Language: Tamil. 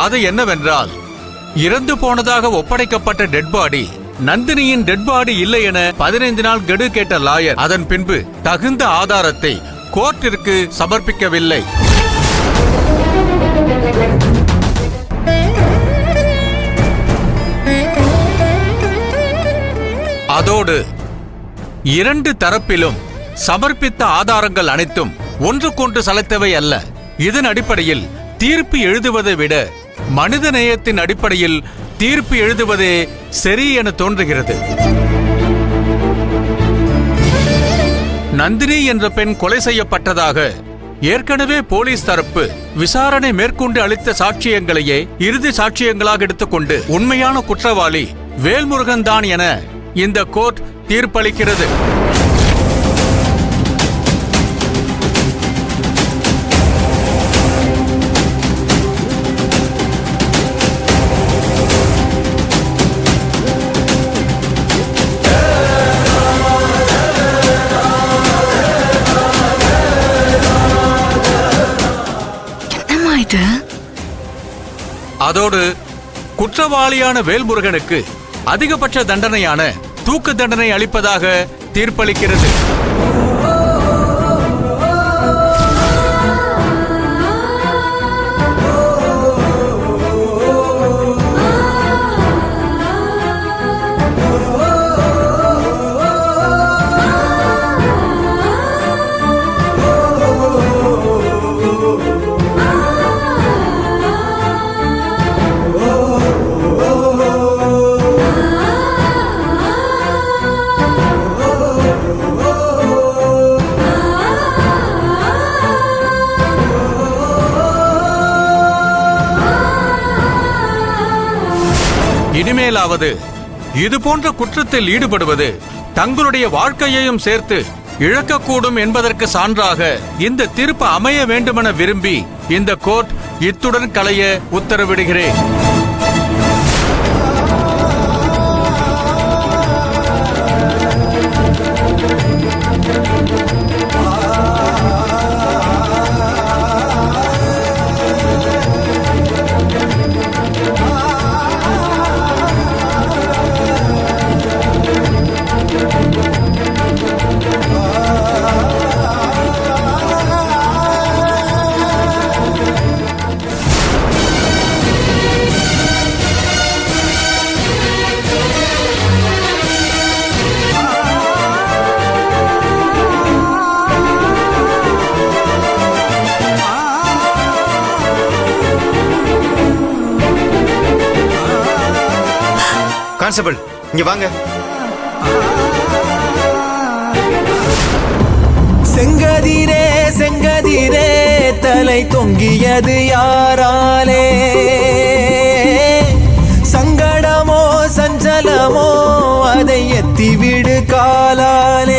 அது என்னவென்றால், இறந்து போனதாக ஒப்படைக்கப்பட்ட டெட் பாடி நந்தினியின் டெட் பாடி இல்லை என 15 நாள் கெடு கேட்ட லாயர் அதன் பின்பு தகுந்த ஆதாரத்தை கோர்ட்டிற்கு சமர்ப்பிக்கவில்லை. அதோடு இரண்டு தரப்பிலும் சமர்ப்பித்த ஆதாரங்கள் அனைத்தும் ஒன்றுக்கொன்று சளைத்தவை அல்ல. இதன் அடிப்படையில் தீர்ப்பு எழுதுவதை விட மனித நேயத்தின் அடிப்படையில் தீர்ப்பு எழுதுவதே சரி என தோன்றுகிறது. நந்தினி என்ற பெண் கொலை செய்யப்பட்டதாக ஏற்கனவே போலீஸ் தரப்பு விசாரணை மேற்கொண்டு அளித்த சாட்சியங்களையே இறுதி சாட்சியங்களாக எடுத்துக்கொண்டு உண்மையான குற்றவாளி வேல்முருகன் தான் என இந்த கோர்ட் தீர்ப்பளிக்கிறது. அதோடு குற்றவாளியான வேல்முருகனுக்கு அதிகபட்ச தண்டனையான தூக்கு தண்டனை அளிப்பதாக தீர்ப்பளிக்கிறது. இனிமேலாவது இது போன்ற குற்றத்தில் ஈடுபடுவது தங்களுடைய வாழ்க்கையையும் சேர்த்து இழக்கக்கூடும் என்பதற்கு சான்றாக இந்த தீர்ப்பு அமைய வேண்டுமென விரும்பி இந்த கோர்ட் இத்துடன் களைய உத்தரவிடுகிறேன். கான்ஸ்டபிள், இங்க வாங்க. செங்கதிரே செங்கதிரே தலை தொங்கியது யாராலே? சங்கடமோ சஞ்சலமோ அதை எத்திவிடு காலாலே.